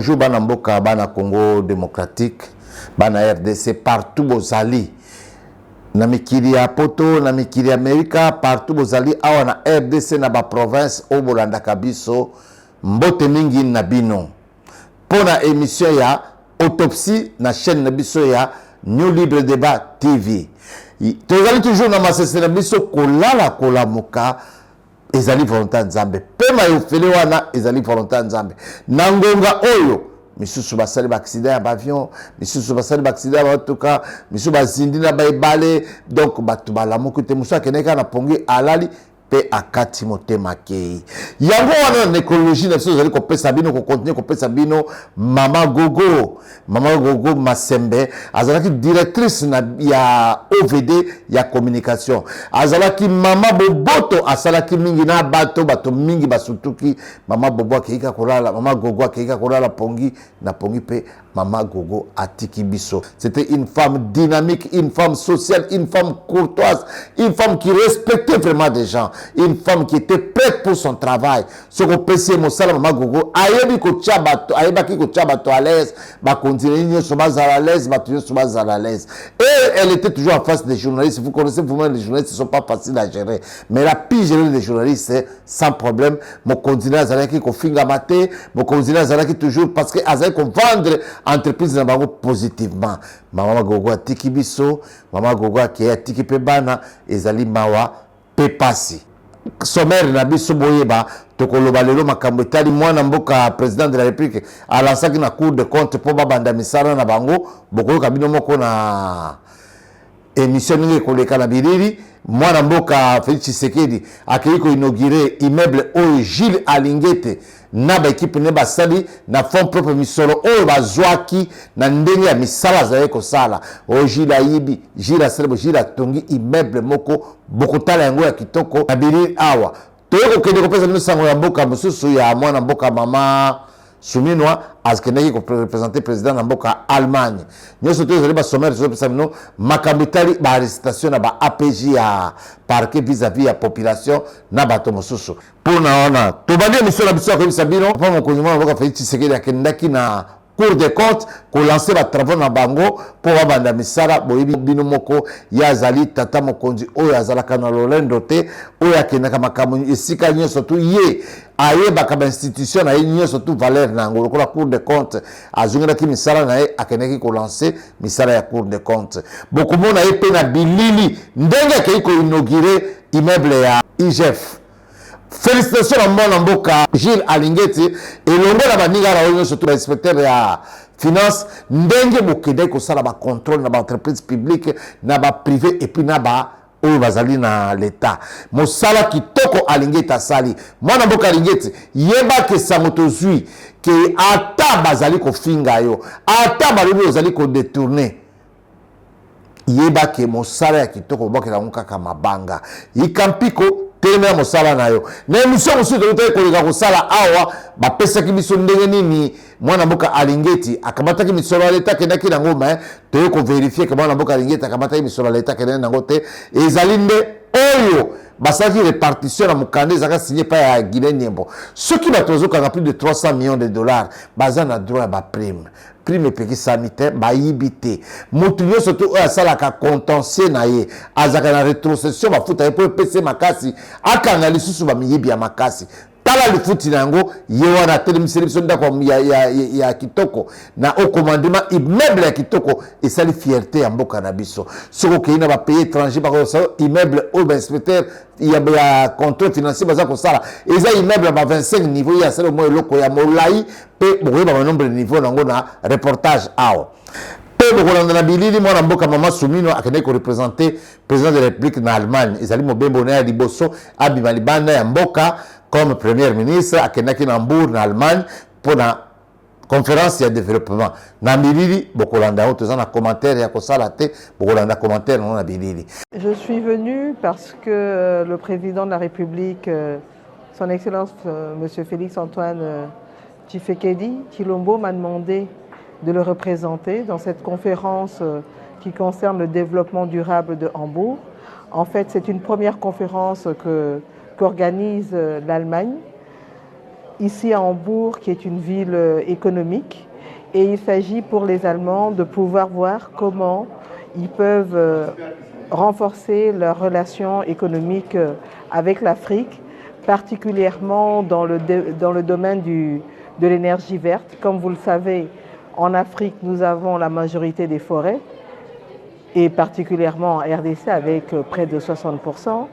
bonjour bana mboka bana Congo démocratique bana RDC partout bozali na mikili ya poto na mikili ya Amerika partout bozali awa na RDC na ba province o bolanda kabiso mbote mingi na bino pona émission ya autopsie na chaîne na biso ya New Libre Débat TV. Tozali toujours na masese na biso kolala kolamuka ezali volonté nzambe pema yofele wana ezali volonté nzambe na ngonga oyo misusu basali ba accident ya avion misusu basali ba accident ya motoka misusu bazindi na baibale donc batu balamuka te musa keneka na pongi alali pe akati motema kei yango wana na écologie na biso ezali kopesa bino ko continuer kopesa bino mama gogo Masembe azalaki directrice na ya OVD ya communication azalaki mama boboto asalaki mingi na bato mingi basutuki mama bobo akeika kolala mama gogo akeika kolala pongi na pongi pe mama gogo atiki biso. C'était une femme dynamique, une femme sociale, une femme courtoise, une femme qui respectait vraiment des gens, une femme qui était prête pour son travail. Ce qu'on peut dire, mama gogo ayebi ko chabato ayebaki ko chabato à l'aise ba continuer sur base à l'aise ba toujours sur base à l'aise et elle était toujours en face des journalistes. Vous connaissez vous-même les journalistes, ne sont pas faciles à gérer, mais la pire gérer les journalistes c'est sans problème. Mon continuer azalaki ko finga maté mon continuer azalaki toujours parce que azalaki ko vendre entreprise na bango positivement. Mama gogo atiki biso mama gogo ki atiki pe bana ezali mawa pe pasi sommaire na biso boyeba tokoloba lelo makambo etali mwana mboka président de la république alansaki na cour de compte po babanda misala na bango bokoyoka bino moko na émission ningi koleka na biriri mwana mboka Félix Tshisekedi akei ko inaugurer immeuble oyo Gilles Alingete na ba équipe ne basali na fond propre misolo oyo bazwaki na ndenge ya misala zaye ko sala o Gilles ayibi Gilles aselebo Gilles atongi immeuble moko bokotala yango ya kitoko na biriri awa toyeko kende kopesa bino sango ya mboka mosusu ya mwana mboka mama Souminwa azkeneki ko représenter président na mboka Allemagne nyoso to ezali ba sommaire zo pesa bino makambitali ba arrestation na ba APJ ya parquet vis-à-vis ya population na bato mosusu pona ona to bandi mission na biso ko bisa bino pa mo konyo mboka Félix Tshisekedi akendaki na Cour des comptes ko lancer ba travaux na bango po babanda misala boyebi bino moko ya zali tata mokonzi oyo azalaka na Lolendo te oyo akendaka makambo esika nyonso tu ye ayebaka ba institution na ye nyonso tu valeur na ngolo la Cour des comptes azungelaki misala na ye akendaki ko lancer misala ya Cour des comptes bokomona ye pe na bilili ndenge akei ko inaugurer immeuble ya IGF. Félicitations à mon mboka Gilles Alingeti et longo na baninga la oyo surtout inspecteur ya finance ndenge bokende ko sala ba contrôle na ba entreprise publique na ba privé et puis na ba oyo bazali na l'état mosala kitoko Alingeti asali mwana mboka Alingeti yeba ke samoto zui ke ata bazali ko finga yo ata balobi ozali ko détourner yeba ke mosala ya kitoko bokela ngaka mabanga ikampiko tena mosala nayo na émission mosusu tokoki koleka kosala awa bapesaki biso ndenge nini mwana mboka Alingeti akamataki misolo ya leta akendaki nango me toyei kovérifie ke mwana mboka Alingeti akamataki misolo ya leta akendaki nango te ezali nde oyo basalaki répartition na mokanda ezalaka signé pa ya Guinée Nyembo soki bato bazokanga plus de 300 millions de dollars baza na droit ya baprime prime epeki sanitaire bayibi te motu nyonso to oyo asalaka contentieux na ye azalaka na rétrocession bafuta ye po epese makasi akanga lisusu bamiyibi ya makasi tala lifuti na yango ye wana atelemiseli biso ndako ya kitoko na au commandement immeuble ya kitoko esali fierté ya mboka na biso soko okei na bapays étranger bakosala immeuble oyo bainspecteur ya contrôle financier baza kosala eza immeuble ba 25 niveau ya sala mo eloko ya molai pe bokoyeba ba nombre de niveau nango na reportage awa pe bokolanda na bilili mwana mboka mama Soumino akendeki ko représenter président de la République na Allemagne ezali mobembo na ya liboso abima libanda ya mboka comme premier ministre akendaki na Hambourg na Allemagne pour la conférence de développement na bilili bokolanda o tozana commentaire ya kosala te bokolanda commentaire na bilili. Je suis venu parce que le président de la République son excellence monsieur Félix Antoine Tshisekedi Tshilombo m'a demandé de le représenter dans cette conférence qui concerne le développement durable de Hambourg. En fait, c'est une première conférence qu'organise l'Allemagne ici à Hambourg, qui est une ville économique. Et il s'agit pour les Allemands de pouvoir voir comment ils peuvent renforcer leurs relations économiques avec l'Afrique, particulièrement dans le domaine de l'énergie verte. Comme vous le savez, en Afrique, nous avons la majorité des forêts, et particulièrement en RDC avec près de 60%.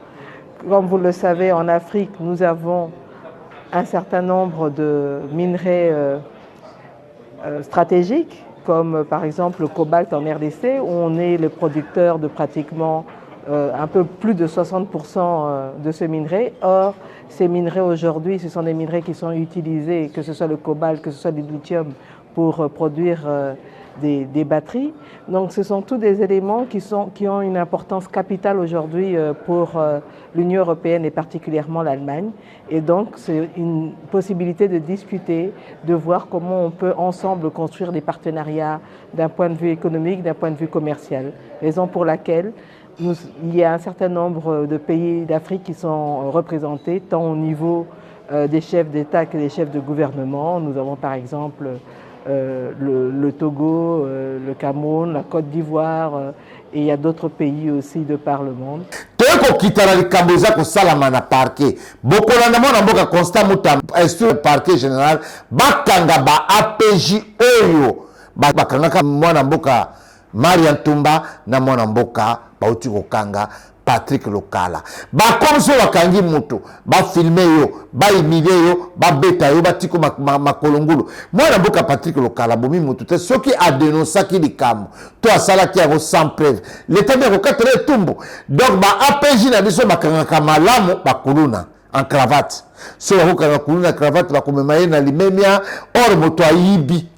Comme vous le savez, en Afrique, nous avons un certain nombre de minerais stratégiques, comme par exemple le cobalt en RDC, où on est le producteur de pratiquement un peu plus de 60% de ce minerai. Or, ces minerais aujourd'hui, ce sont des minerais qui sont utilisés, que ce soit le cobalt, que ce soit le lithium, pour produire des batteries. Donc ce sont tous des éléments qui ont une importance capitale aujourd'hui pour l'Union européenne et particulièrement l'Allemagne. Et donc c'est une possibilité de discuter, de voir comment on peut ensemble construire des partenariats d'un point de vue économique, d'un point de vue commercial. Raison pour laquelle il y a un certain nombre de pays d'Afrique qui sont représentés, tant au niveau des chefs d'État que des chefs de gouvernement. Nous avons par exemple le Togo, le Cameroun, la Côte d'Ivoire, et il y a d'autres pays aussi de par le monde. Parquet général bakanga ba APJ oyo bakanga mwana mboka Marian Tumba na mwana mboka bauti kokanga Patrick Lokala. Ba comme so bakangi moto, ba filmer yo, ba humilier yo, ba beta yo, ba tiko makolongulu. Mwana mboka Patrick Lokala bomi moto te soki a dénoncé ki likamo. To asala ki avo sans preuve. L'état de kokatele tumbo. Donc ba APJ na biso bakanga kamalamu bakuluna en cravate. So bakanga kuluna cravate ba komemaye na limemia or moto aibi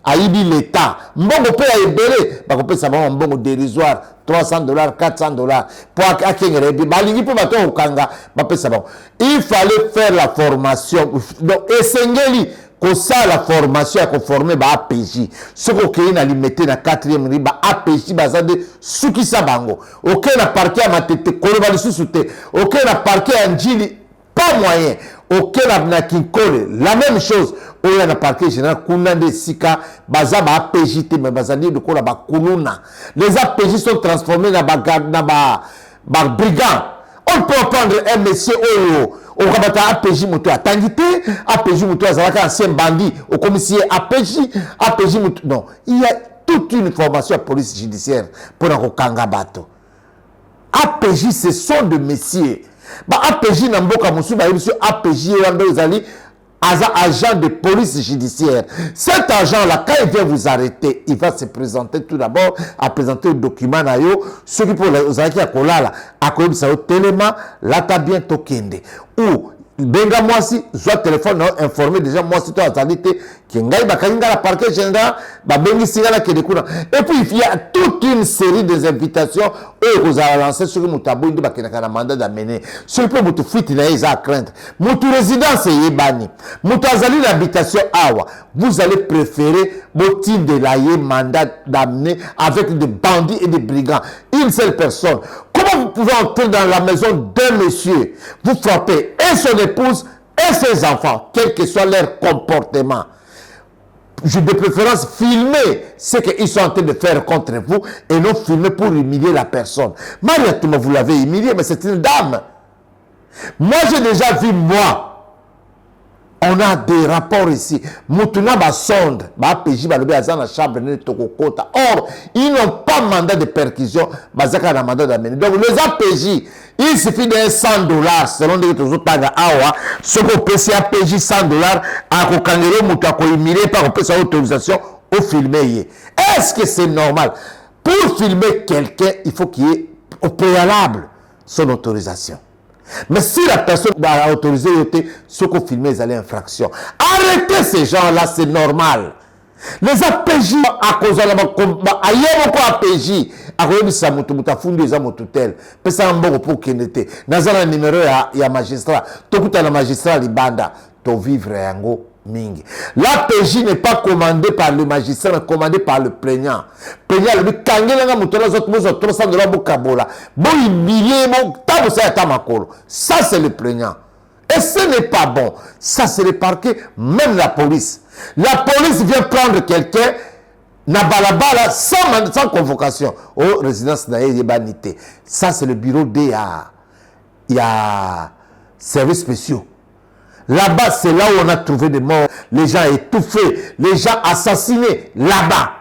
l'état. Mbongo pe ya ebele ba kopesa ba mbongo dérisoire $300, $400 pour akengere balingi pe bato okanga ba pesa ba. Il fallait faire la formation. Donc esengeli ko ça la formation ko former ba APJ. Ce ko ke na limité na 4e riba APJ bazade sukisa bango. OK na parquet matete ko ba lisusu te. OK na parquet anjili pas moyen. OK na kinkole la même chose. Oya na parquet général kuna de sika baza ba APJ te mais bazali de ko la ba kuluna. Les APJ sont transformés na ba brigands. On peut prendre un monsieur oyo au rabata APJ moto atangité, APJ moto azalaka ancien bandit au commissaire APJ moto non, il y a toute une formation à police judiciaire pour la kanga bato. APJ ce sont de messieurs. Ba APJ na mboka musu ba monsieur APJ wanda ozali agent de police judiciaire. Cet agent-là, quand il vient vous arrêter, il va se présenter tout d'abord, à présenter le document na yo, ce qui pour les arrêter à Kolala, à Koyib Sao Téléma, là t'as bien tokende. Ou benga moi si, soit téléphone non informé déjà moi si toi attendité qui ngai bakalinga la parquet général, ba bengi singala ke dekuna. Et puis il y a toute une série des invitations où vous allez lancer sur le tabou de bakina mandat d'amener. Sur le peu mutu fuite na isa crainte. Mutu résidence yebani. Mutu azali l'habitation awa. Vous allez préférer moti de la mandat d'amener avec des bandits et des brigands. Une seule personne. Comment vous pouvez entrer dans la maison d'un monsieur, vous frappez et son épouse et ses enfants, quel que soit leur comportement? Je de préférence filmer ce qu'ils sont en train de faire contre vous et non filmer pour humilier la personne. Maria Touma, vous l'avez humilié, mais c'est une dame. Moi, j'ai déjà vu, on a des rapports ici. Moutuna ba sonde, ba PJ ba lobe azan la chambre ne tokokota. Or, ils n'ont pas mandat de perquisition, bazaka na mandat d'amener. Donc les APJ, il suffit d'un $100 selon les autres taga awa, ce qu'on peut c'est APJ $100 à kokangere muta ko humilier par sa autorisation au filmer. Est-ce que c'est normal? Pour filmer quelqu'un, il faut qu'il y ait au préalable son autorisation. Mais si la personne a autorisé ce qu'on filmait, ils allaient infraction. Arrêtez ces gens-là, c'est normal. Les APJ, à cause de la combat, ailleurs quoi APJ, à cause de ça, muta fundi za mututel. Pesa mboko pour qu'il n'était. Nazana numéro ya magistrat. Tokuta la magistrat libanda. To vivre yango mingi. L'APJ n'est pas commandé par le magistrat, mais commandé par le plaignant. Plaignant, le kangela mutona zot mozo $300 bokabola. Bon humilié, bon tabosa ya tamakolo. Ça c'est le plaignant. Et ce n'est pas bon. Ça, c'est le parquet, même la police. La police vient prendre quelqu'un, na balabala, sans convocation, aux résidences naïbanité. Ça, c'est le bureau des services spéciaux. Là-bas, c'est là où on a trouvé des morts, les gens étouffés, les gens assassinés, là-bas.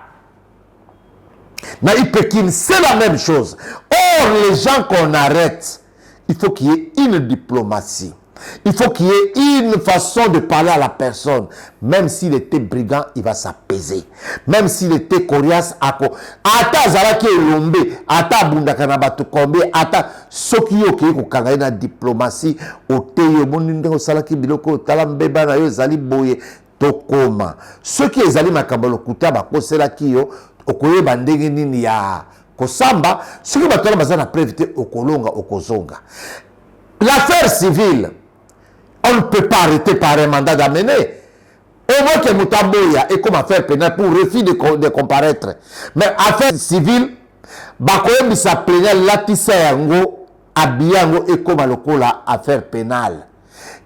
Naï Pékin, c'est la même chose. Or, les gens qu'on arrête, il faut qu'il y ait une diplomatie. Il faut qu'il y ait une façon de parler à la personne. Même s'il était brigand, il va s'apaiser. Même s'il était coriace, ata zalaki elombe, ata bundakana batu kombe, ata soki yo ki ko kanga na diplomatie, oteyo boninde ko salaki biloko talambeba na yo zali boye tokoma. Ceux qui ezali makambo lokuta ba koselaki yo, okoyeba ndenge nini ya kosamba, ceux qui batona bazana prévité okolonga okozonga. L'affaire civile, on ne peut pas arrêter par un mandat d'amener. Au moins que Moutaboya est comme affaire pénale pour refus de comparaître. Mais affaire civile, Bakoye bisa pénal latissa yango, abiyango et comme lokola affaire pénale.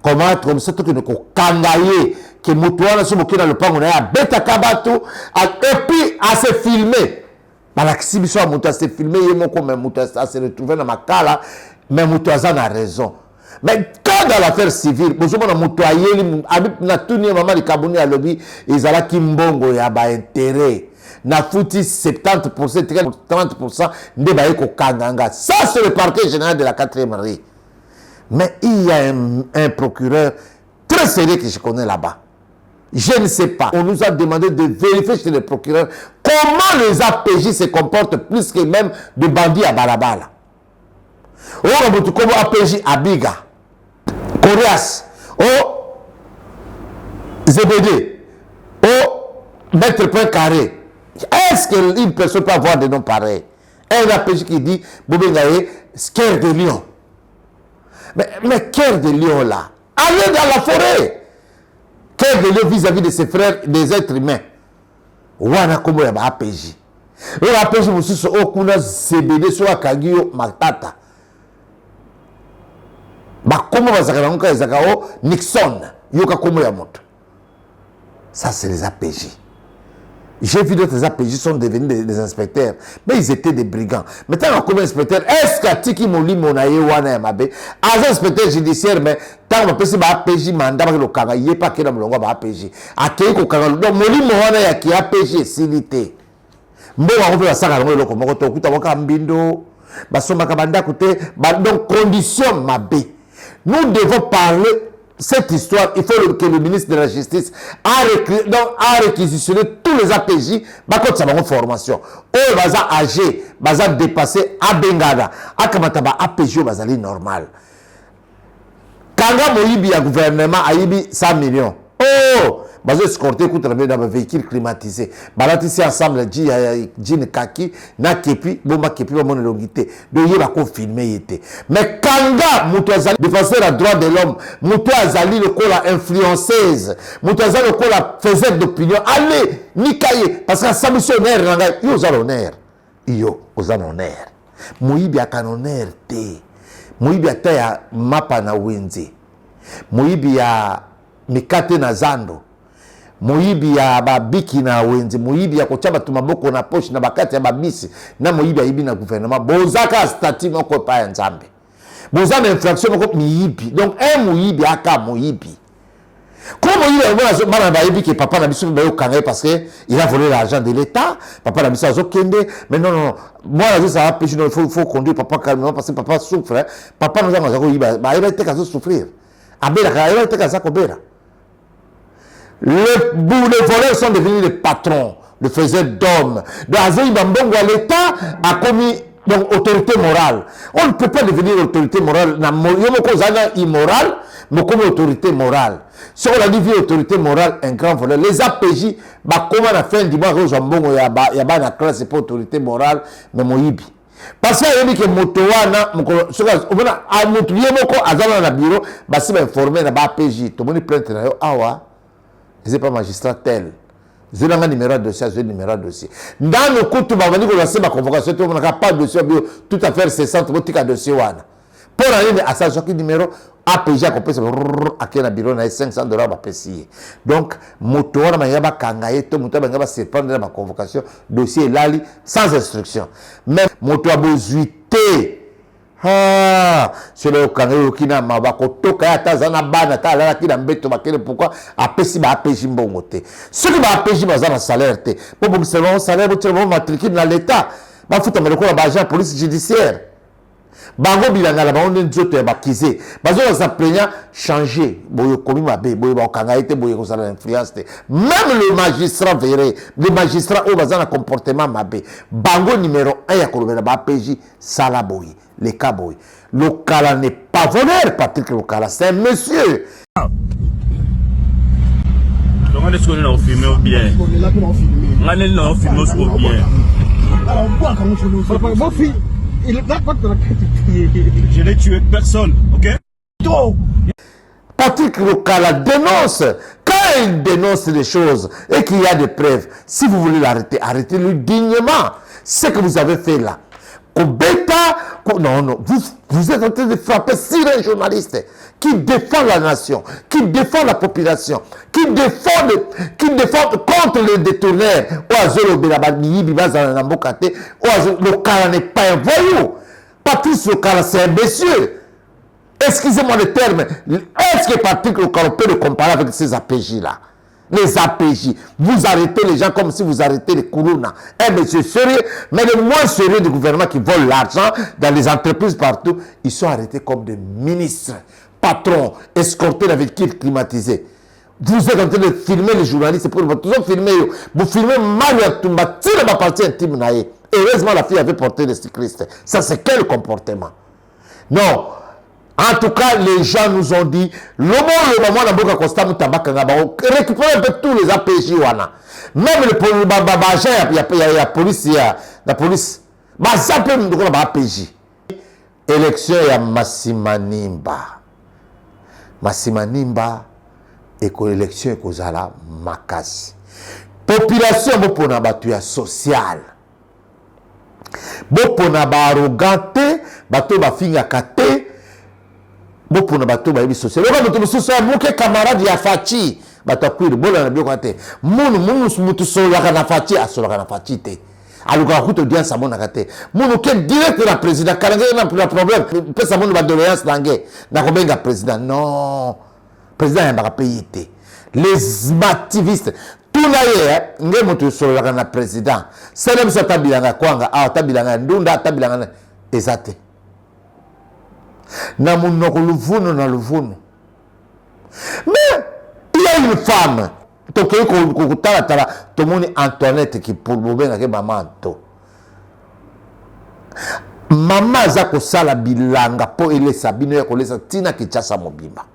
Comment être comme ça que nous kangaye que Moutouana sur le pango na beta kabato et puis à se filmer. Malaxi à Mouta se filmer yemo comme Mouta se retrouver dans ma cala. Mais Moutouazan a raison. Mais quand dans l'affaire civile, vous savez, Moutouayeli, na tuni maman de Kabouni à lobby, ils allaient kimbongo ya ba intérêt. Na fouti 70%, 30% de baïko kanganga. Ça, c'est le parquet général de la 4e rue. Mais il y a un procureur très sérieux que je connais là-bas. Je ne sais pas. On nous a demandé de vérifier chez le procureur comment les APJ se comportent plus que même de bandits à Balabala. Oh, Moutoukobo APJ Abiga, Corias, oh, ZBD, oh, Maître Point Carré. Est-ce qu'une personne peut avoir des noms pareils? Un APJ qui dit, Bobengaye, Cœur de Lion. Mais Cœur de Lion là, allez dans la forêt. Cœur de Lion vis-à-vis de ses frères, des êtres humains. Wana Kobo ya APJ. Et APJ, vous savez, Okuna ZBD, soit Kagio, Matata. Comment va Nixon, Yoka Komo Yamoto. Ça, c'est les APJ. J'ai vu d'autres APJ sont devenus des inspecteurs, mais ils étaient des brigands. Maintenant, comme inspecteur, est-ce qu'à Tiki Moli Monaye Wana Yamabe, as inspecteur judiciaire, mais tant que c'est APJ, mandat, le Kanga, il n'y a pas qu'il y a un APJ. À Keiko Kanga, donc Moli Moana ya qui APJ, s'ilité. Mbo on veut la saga, le Komoko, Kuta Waka Mbindo, Basoma Kabanda Koute, donc condition Mabé. Nous devons parler cette histoire. Il faut que le ministre de la Justice a réquisitionné tous les APJ. Bakot ça va en formation. Oh, baza âgé, baza dépassé, à Bengada, à Kamataba, APJ, bazali normal. Kanga Moïbi, à gouvernement, a 100 millions. Oh, baza escorté contre un véhicule climatisé. Balatisi ensemble, jean kaki, na kepi, bomba kepi, bomba longité. Donc, il va filmer. Mais Kanga, Moutouazali, défenseur à droit de l'homme, Moutouazali, le col influenceuse, Moutouazali, le col faisait d'opinion. Allez, Nikaye, parce que sa missionnaire, il y a l'honneur. Il y a l'honneur. Moïbi a l'honneur. Moïbi a ta mapa na wenze. Moïbi a mikate na zando. Moibi ya babiki na wenzi, moibi ya kochaba tumaboko na poshi na bakati ya babisi, na moibi ya ibi na gouvernement. Bozaka stati moko pa ya nzambe. Bozana infraction moko miibi. Donc un moibi aka moibi. Comment il est mana baibi que papa na biso bayo kangé parce que il a volé l'argent de l'État, papa na biso azokende, mais non, moi là ça va pécher, il faut conduire papa calmement parce que papa souffre, hein. Papa nous a ngazako iba, ba il était qu'à souffrir. Abela il était qu'à ça kobera. Les voleurs sont devenus les patrons, les faiseurs d'hommes. Donc, l'État a commis donc, autorité morale. On ne peut pas devenir autorité morale. Il y a immoral, mais comme autorité morale. Si on a dit autorité morale, un grand voleur. Les APJ, comment on a fait un dimanche, il y a une classe pour autorité morale, mais Moïbi. Parce qu'il y a que Motowana, à notre bureau, il va informer l'APJ. Tout le monde est plainte. Je ne sais pas magistrat tel. Je n'ai pas numéro de dossier, je n'ai numéro de dossier. Dans le coup, tu m'as dit que je ma convocation, tu n'as pas de dossier, tout à fait cessante, tu as dossier. Pour aller à ça, j'ai numéro, APG akopesa ake na bureau na $500 bapesi. Donc moto wana manga bakanga ye to moto banga ba surprendre na convocation dossier lali sans instruction. Même moto abozuité c'est le kango kina mabako toka ya tazana bana ta la kina mbeto bakele pourquoi apesi ba APG mbongo te. Ce qui ba APG bazana salaire te. Pour vous savoir salaire vous avez matricule dans l'état. Ba futa meloko ba agent police judiciaire. Bango bilanga la bango nzoto ya bakize. Bazo za plaignant changer boyo komi mabe boyo ba kanga ete boyo ko sala influence te. Même le magistrat verrait, le magistrat au bazana comportement mabe. Bango numéro 1 ya kolobela ba APG sala boy. Les Kaboy. Le Kala n'est pas voleur, Patrick Lokala, c'est un monsieur. Donc, on est sur le film bien. On est dans le film bien. Alors, quoi, comment je le mon fils, il n'a pas de la tête. Je n'ai tué personne, ok? Trop. Patrick Lokala dénonce. Quand il dénonce des choses et qu'il y a des preuves, si vous voulez l'arrêter, arrêtez-le dignement. Ce que vous avez fait là. Non, vous êtes en train de frapper sur un journaliste qui défend la nation, qui défend la population, qui défend contre les détourneurs. Le Kala n'est pas un voyou. Patrice Lokala, c'est un monsieur. Excusez-moi le terme. Est-ce que Patrick Lokala peut le comparer avec ces APJ-là? Les APJ, vous arrêtez les gens comme si vous arrêtez les Kourouna. Un monsieur sérieux, mais le moins sérieux du gouvernement qui vole l'argent dans les entreprises partout, ils sont arrêtés comme des ministres, patrons, escortés dans des véhicules climatisés. Vous êtes en train de filmer les journalistes pour vous filmer. Vous filmez Maria Toumba, tirez ma partie intime. Heureusement, la fille avait porté le cycliste. Ça, c'est quel comportement? Non. En tout cas, les gens nous ont dit, le moment récupérez un peu tous les APJ. Même le police, la police, APJ. Élection ya Massimanimba. Massimanimba, élection ekozala makasi. Population bopona batu ya social. Bopona ba arrogante, bato ba finga kate. Beaucoup de bateaux baby social. Le bateau social, mon camarade ya Fachi, bateau kuiru, bola na biokate. Munu mutu solo na Fachi, asolo na Fachi te. Aluka kuto dia sa mona kate. Munu ke direct la président, karangé na pour le problème. Peut sa mona ba doléance nangé. Na kobenga président. Non. Président ya ba pays te. Les activistes tout na ye, nge mutu solo na président. Selem sa tabilanga kwanga, tabilanga ndunda, tabilanga ezate. Na munoko luvuno na luvuno. Mais il y a une femme toke ko tala tomoni Antoinette qui pour bobenga ke maman to. Mama za ko sala bilanga po ele sabino ya kolesa tina kichasa mobimba.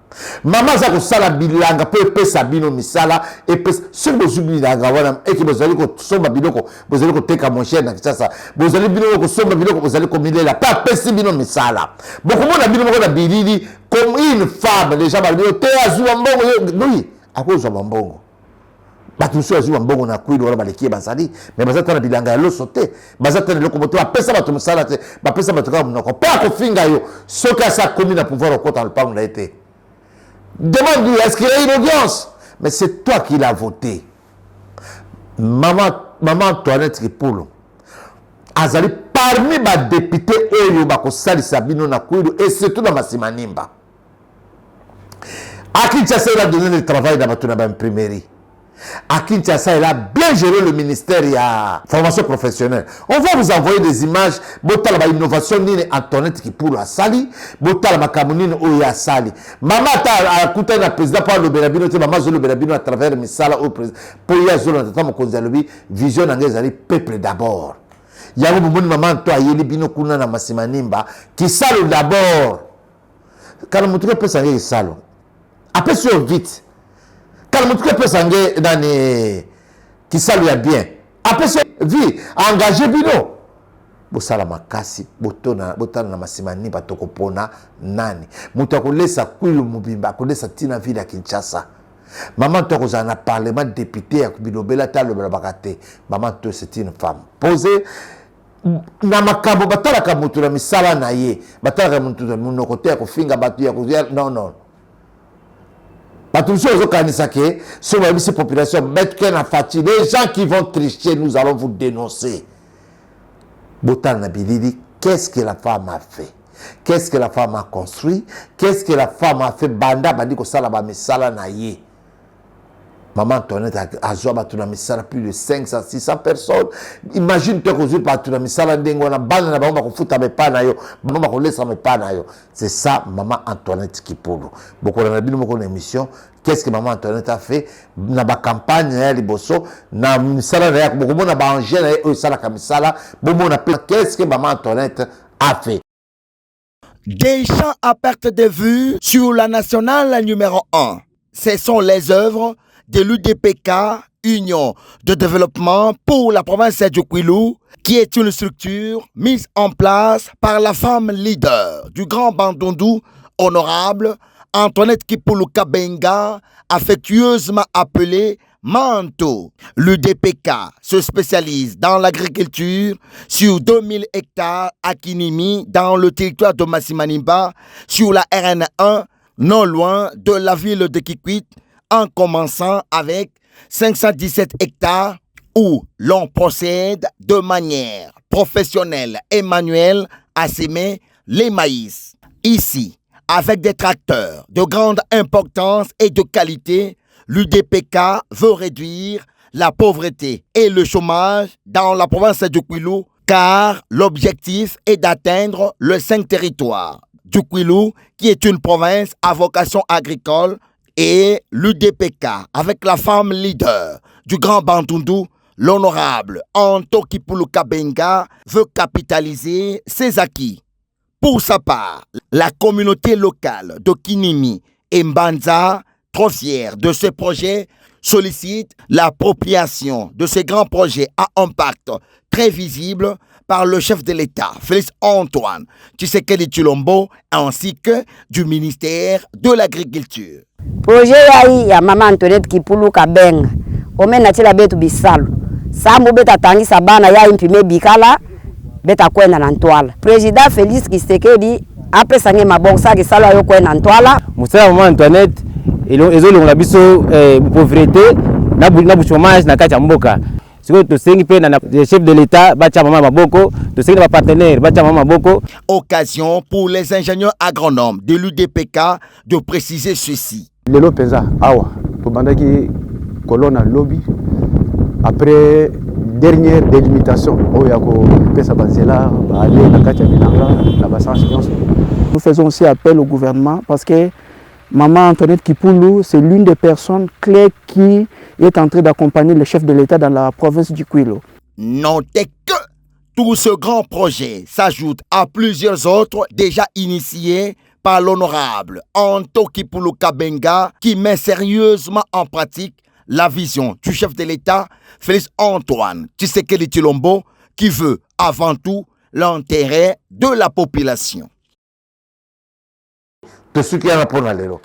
Mama za ko sala bilanga po epesa bino misala epesa ce que vous oubliez wana et que vous allez ko somba biloko vous allez ko teka mon cher na kichasa vous allez bino ko somba biloko vous allez ko milela pas pesi bino misala beaucoup mona bino ko na bilili comme une femme déjà ba bino te azuwa mbongo oui akozwa mbongo batu so azuwa mbongo na kwilo wala balekie basali mais bazata na bilanga ya loso te bazata na loko moto apesa batu misala te ba pesa batu ka munoko pas ko finga yo soka sa commune na pouvoir au côté le pas on a été. Demande-lui, est-ce qu'il y a une audience? Mais c'est toi qui l'as voté. Maman Antoinette Kipolo. Azali parmi les députés Oyo Bakosali Sabino Nakuido et surtout dans Massimanimba. À Kinshasa, il a donné le travail dans ma imprimerie. À Kinshasa, il a bien géré le ministère de la formation professionnelle. On va vous envoyer des images. Botala innovation ni Antoinette qui pour la sali. Botala makamunine oya sali. Maman ta akuta na président pour le Berabino, maman zo le Berabino à travers misala au président. Pour ya zo na tata mokonzalobi vision ngezali peuple d'abord. Yango mumuni maman to ayeli bino kuna na Massimanimba qui salo d'abord. Quand mutuka pesa nge salo. Après sur vite. Quand le monde peut s'engager dans les qui salue bien. Après ce vie engagé bino. Bosala makasi botona na Massimanimba tokopona nani. Mutu akolesa kwilu mubimba akolesa tina ville ya Kinshasa. Maman to kozana parlement député ya Bilobela talo bakate. Maman to c'est une femme posée na makambo batalaka mutu na misala na ye batalaka mutu na munoko te ya kofinga bato ya kozia non bato biso ozokanisa ke so bayebisi population betke na fati les gens qui vont tricher nous allons vous dénoncer botala na bilili qu'est-ce que la femme a fait, qu'est-ce que la femme a construit, qu'est-ce que la femme a fait banda bandi kosala ba misala na ye. Maman Antoinette a joué à misala plus de 500, 600 personnes. Imagine toi que tu as un misala ndengo na bana na bamba kofuta me pa na yo, bamba ko laisser me pa na yo. C'est ça maman Antoinette qui polo. Beaucoup na bino moko na émission, qu'est-ce que maman Antoinette a fait na ba campagne ya liboso na misala na ya beaucoup na ba angel na yo sala ka misala, bomo na qu'est-ce que maman Antoinette a fait. Des champs à perte de vue sur la nationale numéro 1. Ce sont les œuvres de l'UDPK, Union de développement pour la province du Kwilu, qui est une structure mise en place par la femme leader du Grand Bandundu, honorable Antoinette Kipulu Kabenga, affectueusement appelée Manto. L'UDPK se spécialise dans l'agriculture sur 2000 hectares à Kinimi, dans le territoire de Massimanimba, sur la RN1, non loin de la ville de Kikwit, en commençant avec 517 hectares où l'on procède de manière professionnelle et manuelle à semer les maïs. Ici, avec des tracteurs de grande importance et de qualité, l'UDPK veut réduire la pauvreté et le chômage dans la province du Kwilu, car l'objectif est d'atteindre le 5 territoires du Kwilu, qui est une province à vocation agricole. Et l'UDPK, avec la femme leader du Grand Bandundu, l'honorable Anto Kipulu Kabenga, veut capitaliser ses acquis. Pour sa part, la communauté locale de Kinimi et Mbanza, trop fière de ce projet, sollicite l'appropriation de ces grands projets à impact très visible par le chef de l'État, Félix Antoine Tshisekedi Tshilombo, ainsi que du ministère de l'Agriculture. Projet ya Mama Antoinette Kipulu Kabenga, omena tila betu bisalu. Sambu beta tangisa bana ya impime bikala, beta kwenda na ntwala. Président Félix Tshisekedi apesa nge mabongsa kisalo yo kwenda ntwala. Musala Mama Antoinette ezolongola biso pauvreté na chômage na kati ya mboka. Siko tosengi pe na chef de l'État bacha mama maboko, tosengi ba partenaire bacha mama maboko. Occasion pour les ingénieurs agronomes de l'UDPK de préciser ceci. Lelo penza awa to bandaki colonna lobby après dernière délimitation oyako pesa banzela ba aller na kati ya bilanga na basens. Nous faisons aussi appel au gouvernement parce que Maman Antoinette Kipulu, c'est l'une des personnes clés qui est en train d'accompagner le chef de l'État dans la province du Kwilu. Notez que tout ce grand projet s'ajoute à plusieurs autres déjà initiés par l'honorable Anto Kipulu Kabenga, qui met sérieusement en pratique la vision du chef de l'État, Félix Antoine Tshisekedi Tshilombo, qui veut avant tout l'intérêt de la population. Te suki ana pona lelo.